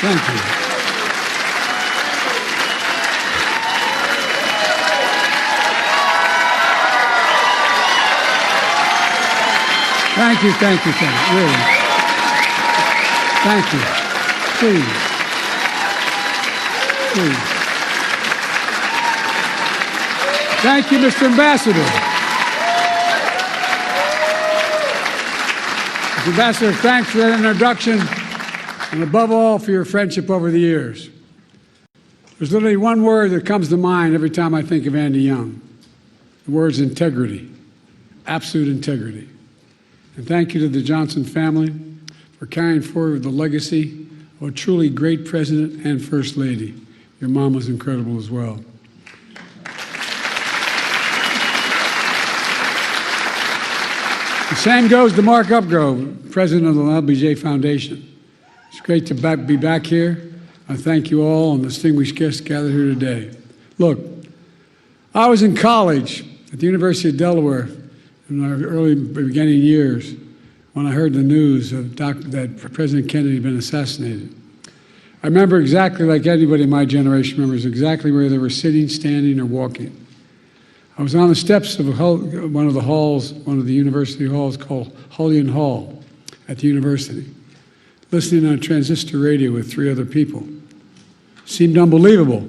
Thank you. Thank you, thank you, thank you, really. Thank you. Please. Please. Thank you, Mr. Ambassador. Mr. Ambassador, thanks for that introduction, and above all, for your friendship over the years. There's literally one word that comes to mind every time I think of Andy Young. The word's integrity, absolute integrity. And thank you to the Johnson family for carrying forward the legacy of a truly great president and first lady. Your mom was incredible as well. The same goes to Mark Upgrove, president of the LBJ Foundation. It's great to be back here. I thank you all and distinguished guests gathered here today. Look, I was in college at the University of Delaware in our early beginning years when I heard the news of that President Kennedy had been assassinated. I remember exactly like anybody in my generation remembers exactly where they were sitting, standing, or walking. I was on the steps of one of the university halls called Hullion Hall at the university, listening on a transistor radio with 3 other people. Seemed unbelievable.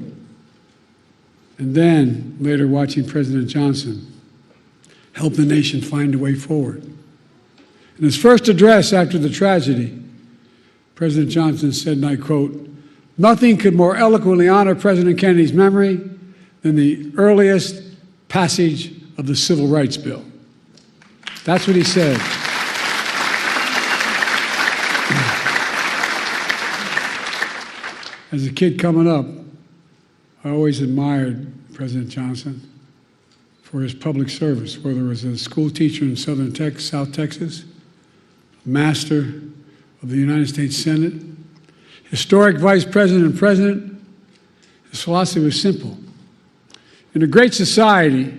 And then, later watching President Johnson help the nation find a way forward. In his first address after the tragedy, President Johnson said, and I quote, "Nothing could more eloquently honor President Kennedy's memory than the earliest passage of the Civil Rights Bill." That's what he said. As a kid coming up, I always admired President Johnson for his public service, whether it was a school teacher in South Texas, master of the United States Senate, historic vice president and president. His philosophy was simple. In a great society,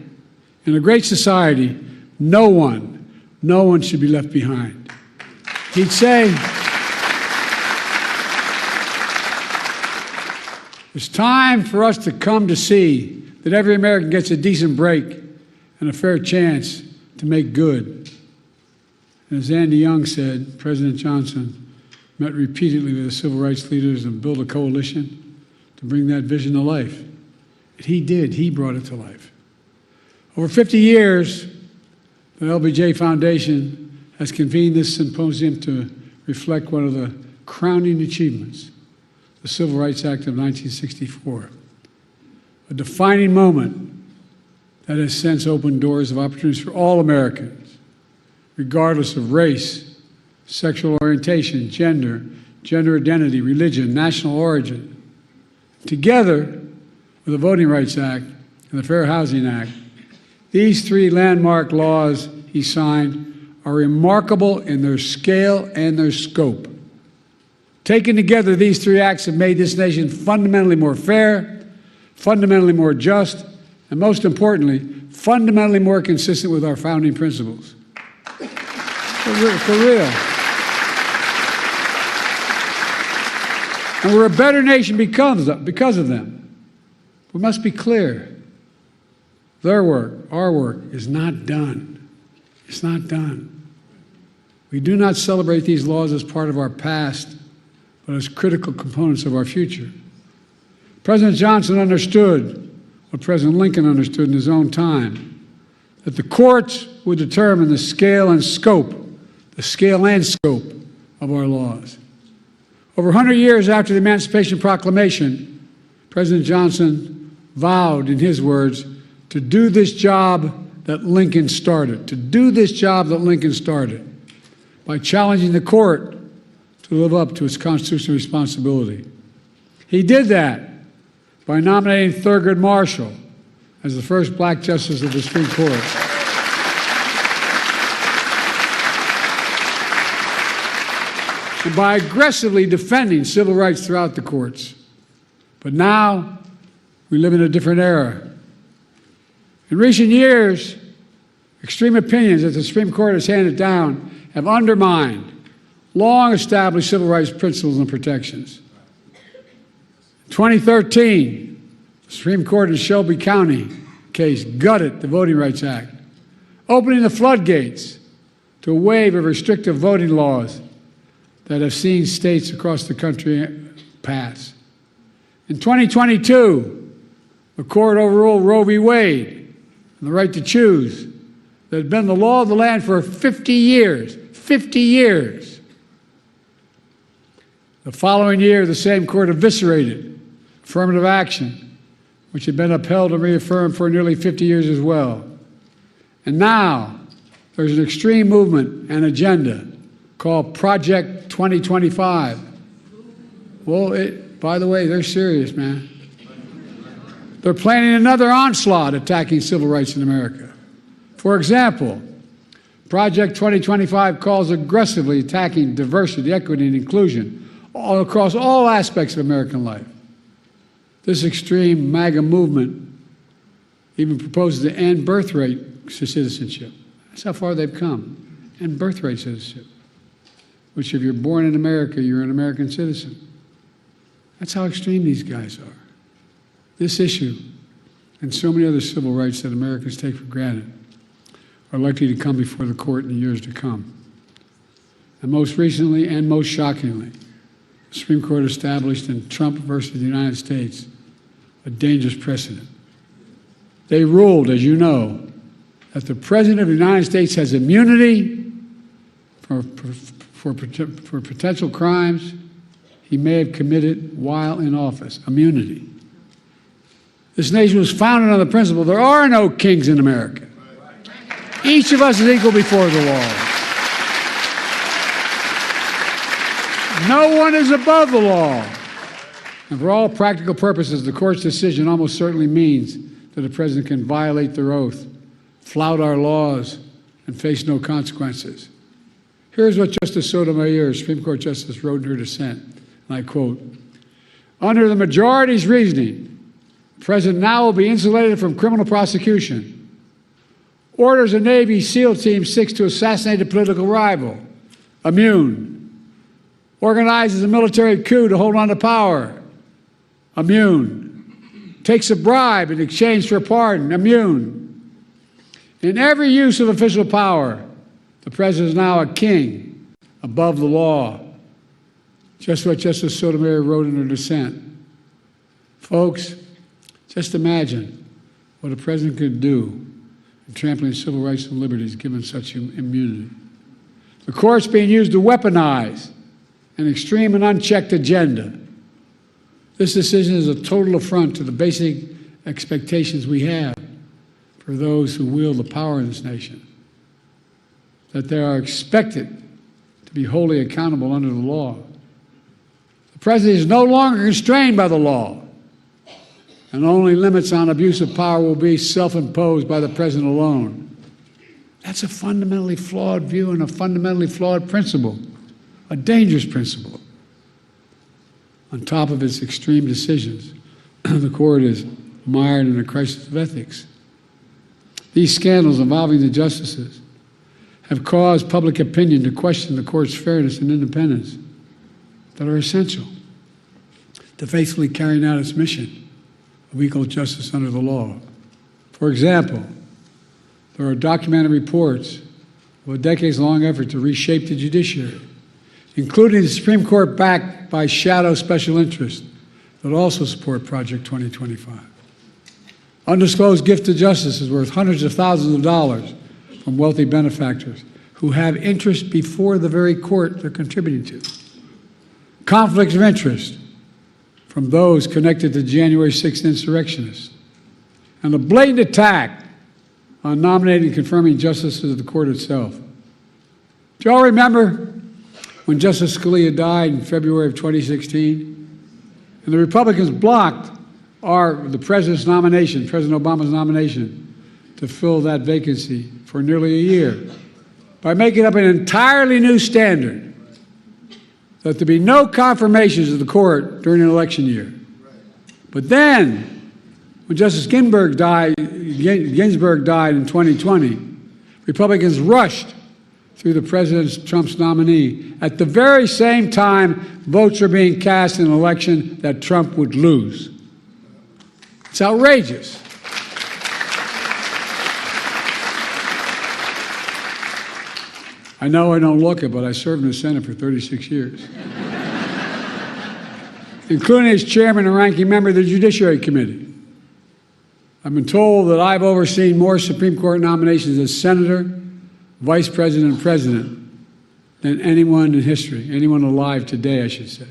no one should be left behind. He'd say, it's time for us to come to see that every American gets a decent break and a fair chance to make good. And as Andy Young said, President Johnson met repeatedly with the civil rights leaders and built a coalition to bring that vision to life. And he did. He brought it to life. Over 50 years, the LBJ Foundation has convened this symposium to reflect one of the crowning achievements, the Civil Rights Act of 1964, a defining moment that has since opened doors of opportunities for all Americans, regardless of race, sexual orientation, gender identity, religion, national origin. Together with the Voting Rights Act and the Fair Housing Act, these 3 landmark laws he signed are remarkable in their scale and their scope. Taken together, these 3 acts have made this nation fundamentally more fair, fundamentally more just, and most importantly, fundamentally more consistent with our founding principles. For real. And we're a better nation because of them. We must be clear. Their work, our work, is not done. It's not done. We do not celebrate these laws as part of our past, but as critical components of our future. President Johnson understood what President Lincoln understood in his own time, that the courts would determine the scale and scope of our laws. Over 100 years after the Emancipation Proclamation, President Johnson vowed, in his words, to do this job that Lincoln started, by challenging the court to live up to its constitutional responsibility. He did that by nominating Thurgood Marshall as the first black justice of the Supreme Court. And by aggressively defending civil rights throughout the courts. But now, we live in a different era. In recent years, extreme opinions that the Supreme Court has handed down have undermined long-established civil rights principles and protections. 2013, the Supreme Court in Shelby County case gutted the Voting Rights Act, opening the floodgates to a wave of restrictive voting laws that have seen states across the country pass. In 2022, the court overruled Roe v. Wade and the right to choose that had been the law of the land for 50 years. 50 years. The following year, the same court eviscerated affirmative action, which had been upheld and reaffirmed for nearly 50 years as well. And now, there's an extreme movement and agenda called Project 2025. Well, by the way, they're serious, man. They're planning another onslaught attacking civil rights in America. For example, Project 2025 calls aggressively attacking diversity, equity, and inclusion all across all aspects of American life. This extreme MAGA movement even proposes to end birthright citizenship. That's how far they've come. End birthright citizenship, which if you're born in America, you're an American citizen. That's how extreme these guys are. This issue and so many other civil rights that Americans take for granted are likely to come before the court in the years to come. And most recently and most shockingly, the Supreme Court established in Trump versus the United States a dangerous precedent. They ruled, as you know, that the President of the United States has immunity for potential crimes he may have committed while in office. Immunity. This nation was founded on the principle there are no kings in America. Each of us is equal before the law. No one is above the law. And for all practical purposes, the court's decision almost certainly means that a president can violate their oath, flout our laws, and face no consequences. Here's what Justice Sotomayor, Supreme Court Justice, wrote in her dissent, and I quote, "Under the majority's reasoning, the president now will be insulated from criminal prosecution. Orders a Navy SEAL Team 6 to assassinate a political rival. Immune. Organizes a military coup to hold on to power. Immune. Takes a bribe in exchange for a pardon. Immune. In every use of official power, the president is now a king above the law." Just what Justice Sotomayor wrote in her dissent. Folks, just imagine what a president could do in trampling civil rights and liberties given such immunity. The court's being used to weaponize an extreme and unchecked agenda. This decision is a total affront to the basic expectations we have for those who wield the power in this nation, that they are expected to be wholly accountable under the law. The president is no longer constrained by the law, and only limits on abuse of power will be self-imposed by the president alone. That's a fundamentally flawed view and a fundamentally flawed principle, a dangerous principle. On top of its extreme decisions, the court is mired in a crisis of ethics. These scandals involving the justices have caused public opinion to question the court's fairness and independence that are essential to faithfully carrying out its mission of equal justice under the law. For example, there are documented reports of a decades-long effort to reshape the judiciary, including the Supreme Court backed by shadow special interests that also support Project 2025. Undisclosed gift to justice is worth hundreds of thousands of dollars from wealthy benefactors who have interest before the very court they're contributing to. Conflicts of interest from those connected to January 6th insurrectionists. And a blatant attack on nominating and confirming justices of the court itself. Do you all remember when Justice Scalia died in February of 2016? And the Republicans blocked the president's nomination, President Obama's nomination, to fill that vacancy for nearly a year by making up an entirely new standard that there be no confirmations of the court during an election year. But then, when Justice Ginsburg died in 2020, Republicans rushed through the President Trump's nominee at the very same time votes are being cast in an election that Trump would lose. It's outrageous. I know I don't look it, but I served in the Senate for 36 years, including as chairman and ranking member of the Judiciary Committee. I've been told that I've overseen more Supreme Court nominations as senator, vice president, and president than anyone in history, anyone alive today, I should say.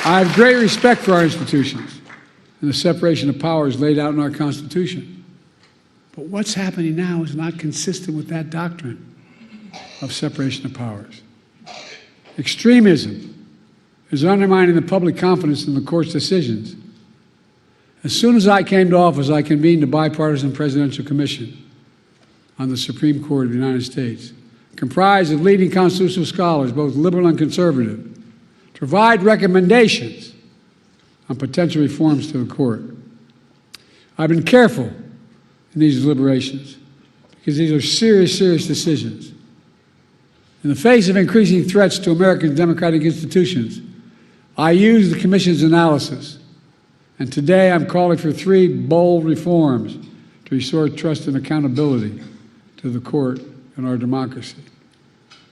I have great respect for our institutions and the separation of powers laid out in our Constitution. But what's happening now is not consistent with that doctrine of separation of powers. Extremism is undermining the public confidence in the court's decisions. As soon as I came to office, I convened a bipartisan presidential commission on the Supreme Court of the United States, comprised of leading constitutional scholars, both liberal and conservative, to provide recommendations on potential reforms to the court. I've been careful in these deliberations because these are serious, serious decisions. In the face of increasing threats to American democratic institutions, I used the Commission's analysis, and today I'm calling for 3 bold reforms to restore trust and accountability to the court and our democracy.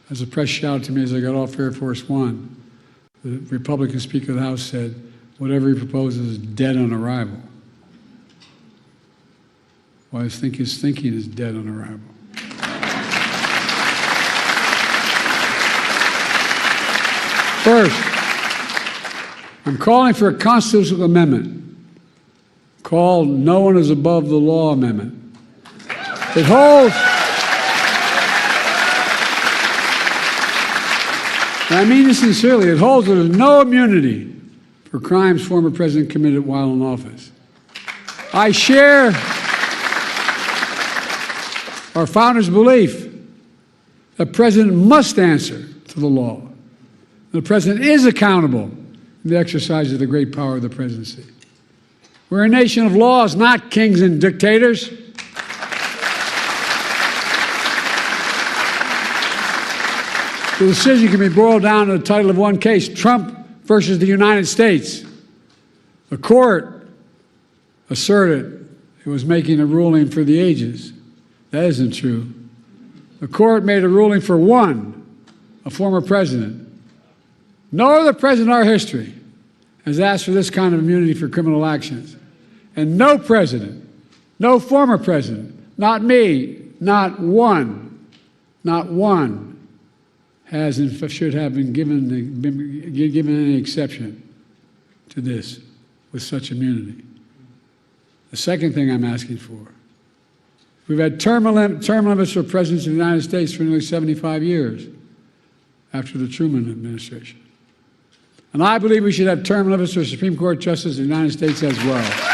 As the press shouted to me as I got off Air Force One, the Republican Speaker of the House said, "Whatever he proposes is dead on arrival." Well, I think his thinking is dead on arrival. First, I'm calling for a constitutional amendment called No One is Above the Law Amendment. It holds, and I mean this sincerely, it holds that there's no immunity for crimes former president committed while in office. I share our founders' belief that the president must answer to the law. The president is accountable in the exercise of the great power of the presidency. We're a nation of laws, not kings and dictators. The decision can be boiled down to the title of one case, Trump versus the United States. The court asserted it was making a ruling for the ages. That isn't true. The court made a ruling for one, a former president. No other president in our history has asked for this kind of immunity for criminal actions. And no president, no former president, not me, not one, has and should have been given any exception to this with such immunity. The second thing I'm asking for, we've had term limits for presidents of the United States for nearly 75 years after the Truman administration. And I believe we should have term limits for Supreme Court justices of the United States as well.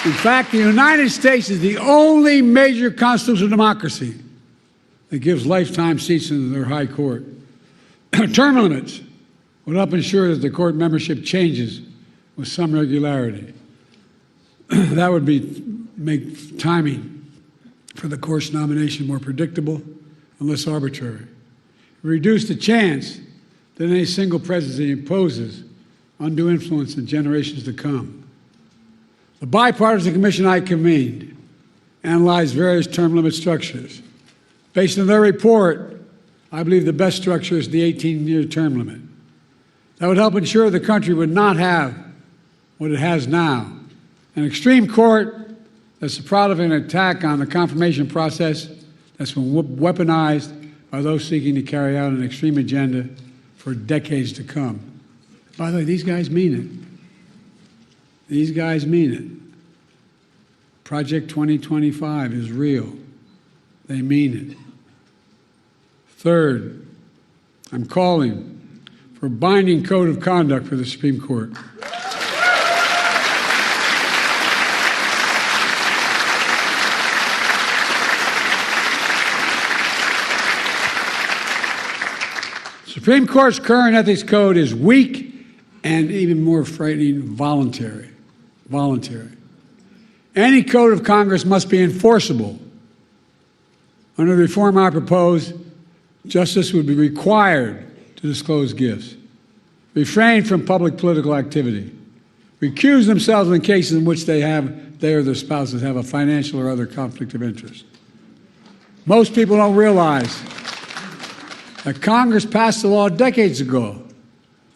In fact, the United States is the only major constitutional democracy that gives lifetime seats in their high court. Term limits would help ensure that the court membership changes with some regularity. That would make timing for the court's nomination more predictable and less arbitrary. It would reduce the chance that any single presidency imposes undue influence in generations to come. The bipartisan commission I convened analyzed various term limit structures. Based on their report, I believe the best structure is the 18-year term limit. That would help ensure the country would not have what it has now, an extreme court that's the product of an attack on the confirmation process that's been weaponized by those seeking to carry out an extreme agenda for decades to come. By the way, these guys mean it. These guys mean it. Project 2025 is real. They mean it. Third, I'm calling for a binding code of conduct for the Supreme Court. Supreme Court's current ethics code is weak and, even more frightening, voluntary. Any code of Congress must be enforceable. Under the reform I propose, justice would be required to disclose gifts, refrain from public political activity, recuse themselves in cases in which they or their spouses have a financial or other conflict of interest. Most people don't realize that Congress passed a law decades ago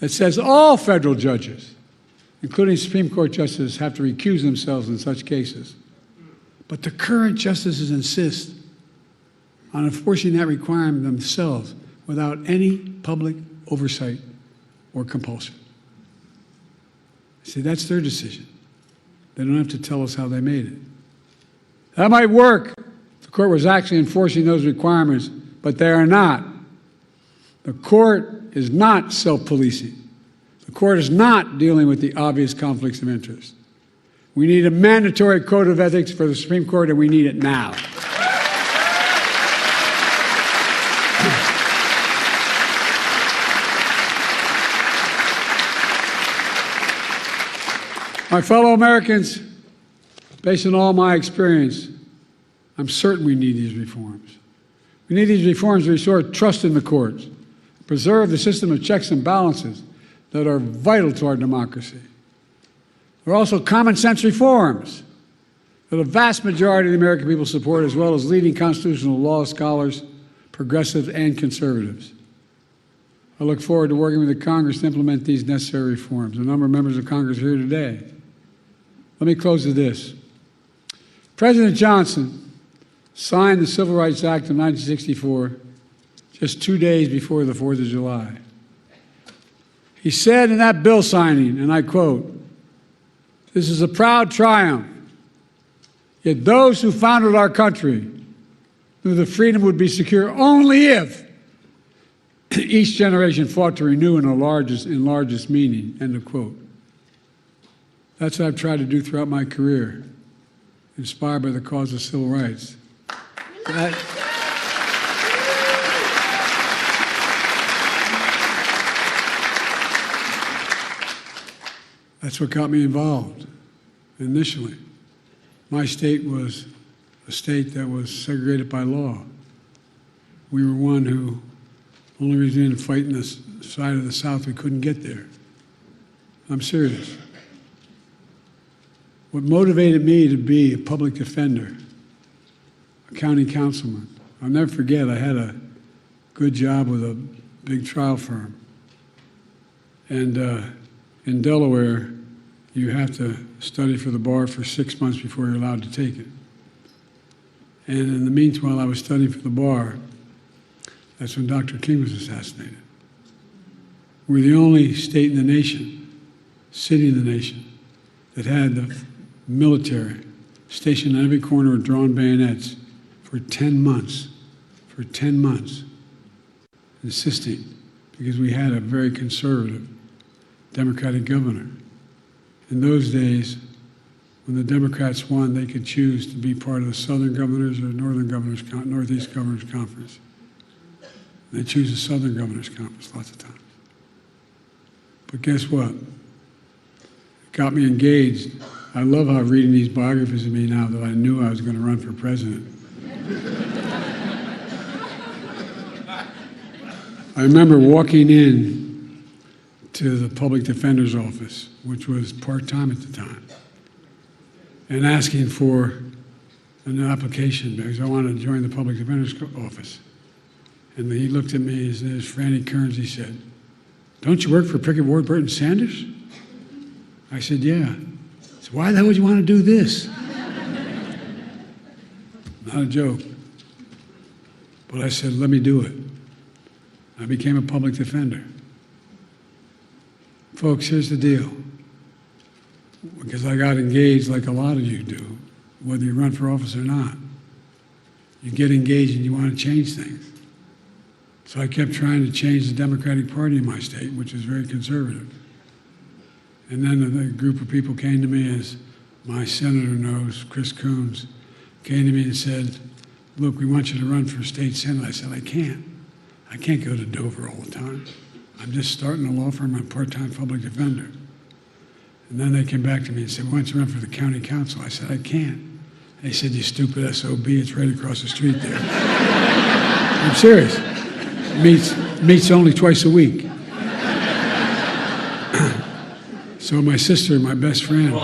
that says all federal judges, including Supreme Court justices, have to recuse themselves in such cases. But the current justices insist on enforcing that requirement themselves without any public oversight or compulsion. See, that's their decision. They don't have to tell us how they made it. That might work if the court was actually enforcing those requirements, but they are not. The court is not self-policing. The court is not dealing with the obvious conflicts of interest. We need a mandatory code of ethics for the Supreme Court, and we need it now. My fellow Americans, based on all my experience, I'm certain we need these reforms. We need these reforms to restore trust in the courts, preserve the system of checks and balances that are vital to our democracy. There are also common sense reforms that a vast majority of the American people support, as well as leading constitutional law scholars, progressives, and conservatives. I look forward to working with the Congress to implement these necessary reforms. A number of members of Congress are here today. Let me close with this. President Johnson signed the Civil Rights Act of 1964 just 2 days before the 4th of July. He said in that bill signing, and I quote, "This is a proud triumph, yet those who founded our country knew the freedom would be secure only if each generation fought to renew in largest meaning," end of quote. That's what I've tried to do throughout my career, inspired by the cause of civil rights. That's what got me involved initially. My state was a state that was segregated by law. We were one who, only reason we didn't fight in the side of the South, we couldn't get there. I'm serious. What motivated me to be a public defender, a county councilman, I'll never forget, I had a good job with a big trial firm. And in Delaware, you have to study for the bar for 6 months before you're allowed to take it. And in the meantime, I was studying for the bar. That's when Dr. King was assassinated. We're the only state in the nation, city in the nation, that had the military stationed on every corner with drawn bayonets for 10 months, insisting, because we had a very conservative Democratic governor. In those days, when the Democrats won, they could choose to be part of the Southern Governors or Northeast Governors Conference. They choose the Southern Governors Conference lots of times. But guess what? It got me engaged. I love how reading these biographies of me now that I knew I was going to run for president. I remember walking in to the public defender's office, which was part-time at the time, and asking for an application because I wanted to join the public defender's office. And he looked at me, his name is Franny Kearns, he said, "Don't you work for Pickett, Ward, Burton, Sanders?" I said, "Yeah." He said, "Why the hell would you want to do this?" Not a joke. But I said, "Let me do it." I became a public defender. Folks, here's the deal. Because I got engaged like a lot of you do, whether you run for office or not. You get engaged and you want to change things. So I kept trying to change the Democratic Party in my state, which is very conservative. And then a group of people came to me, as my senator knows, Chris Coons, came to me and said, "Look, we want you to run for state senate." I said, "I can't. I can't go to Dover all the time. I'm just starting a law firm. I'm a part-time public defender. And then they came back to me and said, why don't you run for the county council? I said, I can't. They said, you stupid SOB, it's right across the street there. I'm serious. Meets only twice a week. So my sister, my best friend,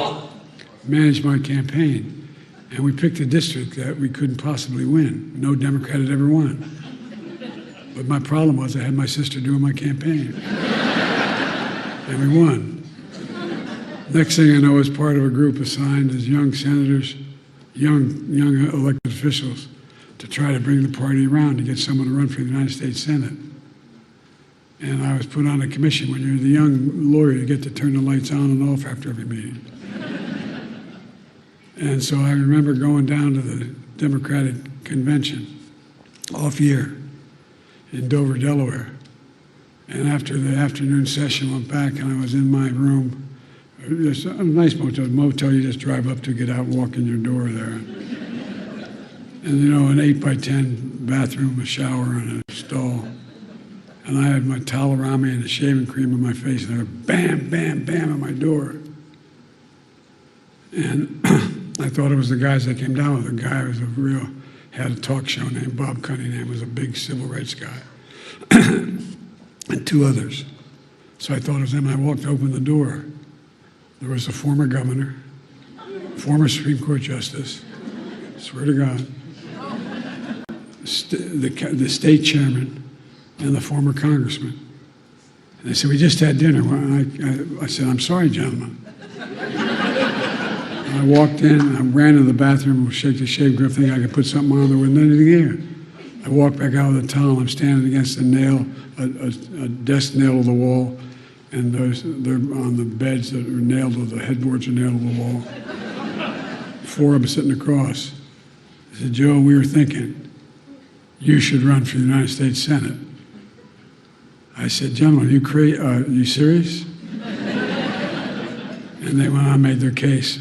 managed my campaign, and we picked a district that we couldn't possibly win. No Democrat had ever won. But my problem was I had my sister doing my campaign. And we won. Next thing I know, I was part of a group assigned as young senators, young elected officials, to try to bring the party around to get someone to run for the United States Senate. And I was put on a commission. When you're the young lawyer, you get to turn the lights on and off after every meeting. And so I remember going down to the Democratic Convention off year in Dover, Delaware. And after the afternoon session, went back and I was in my room. There's a nice motel you just drive up to, get out, walk in your door there. And you know, an 8x10 bathroom, a shower, and a stall. And I had my towel around me and the shaving cream on my face, and I went bam, bam, bam at my door. And I thought it was the guys that came down with. The guy was had a talk show named Bob Cunningham, was a big civil rights guy, and two others. So I thought it was them. I walked to open the door. There was a former governor, former Supreme Court justice, swear to God, the state chairman, and the former congressman. And they said, we just had dinner. Well, I said, I'm sorry, gentlemen. And I walked in, I ran to the bathroom, shake the shave grip, thinking I could put something on. There wasn't anything there. I walked back out with a towel. I'm standing against a nail, a desk nail to the wall, and they're on the beds that are nailed, or the headboards are nailed to the wall. Four of them sitting across. I said, Joe, we were thinking, you should run for the United States Senate. I said, gentlemen, are you serious? And they went on and made their case.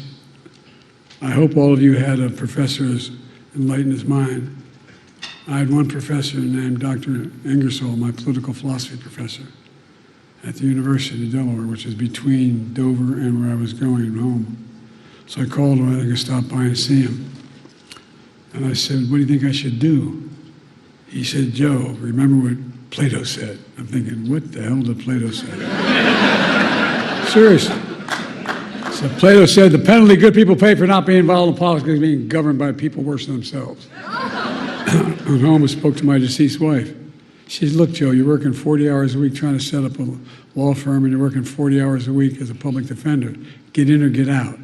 I hope all of you had a professor as enlightened his mind. I had one professor named Dr. Ingersoll, my political philosophy professor, at the University of Delaware, which is between Dover and where I was going home. So I called him, I could stop by and see him. And I said, what do you think I should do? He said, Joe, remember what Plato said. I'm thinking, what the hell did Plato say? Seriously. So Plato said, the penalty good people pay for not being involved in politics is being governed by people worse than themselves. I almost spoke to my deceased wife. She said, look, Joe, you're working 40 hours a week trying to set up a law firm, and you're working 40 hours a week as a public defender. Get in or get out.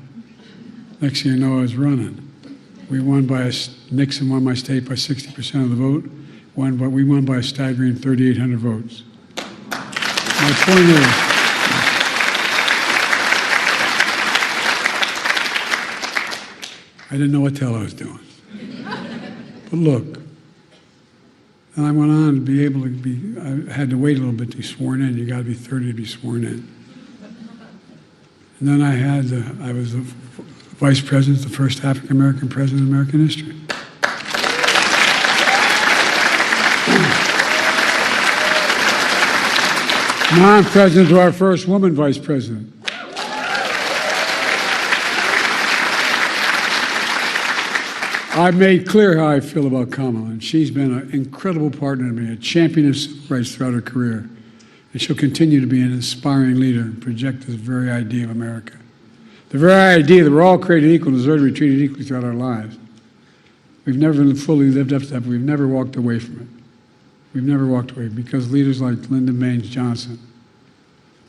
Next thing you know, I was running. Nixon won my state by 60% of the vote. We won by a staggering 3,800 votes. My point is, I didn't know what the hell I was doing. But look, and I went on to be able to I had to wait a little bit to be sworn in. You got to be 30 to be sworn in. And then I was the vice president, the first African-American president in American history. Now I'm president to our first woman vice president. I've made clear how I feel about Kamala, and she's been an incredible partner to me, a champion of civil rights throughout her career. And she'll continue to be an inspiring leader and project this very idea of America. The very idea that we're all created equal and deserve to be treated equally throughout our lives. We've never fully lived up to that, but we've never walked away from it. We've never walked away because leaders like Lyndon Baines Johnson,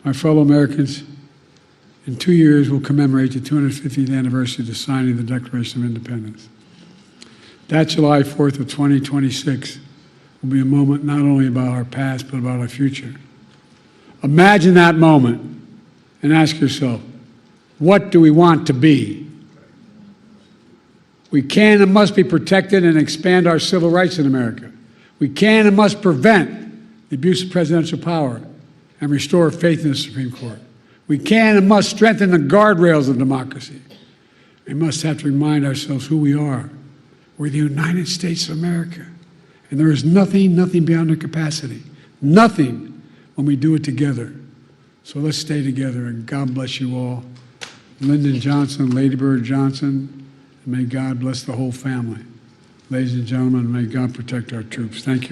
my fellow Americans, in 2 years we'll commemorate the 250th anniversary of the signing of the Declaration of Independence. That July 4th of 2026 will be a moment not only about our past, but about our future. Imagine that moment and ask yourself, what do we want to be? We can and must be protected and expand our civil rights in America. We can and must prevent the abuse of presidential power and restore faith in the Supreme Court. We can and must strengthen the guardrails of democracy. We must have to remind ourselves who we are. We're the United States of America, And there is nothing beyond their capacity. Nothing when we do it together. So let's stay together, and God bless you all. Lyndon Johnson, Lady Bird Johnson, and may God bless the whole family. Ladies and gentlemen, may God protect our troops. Thank you.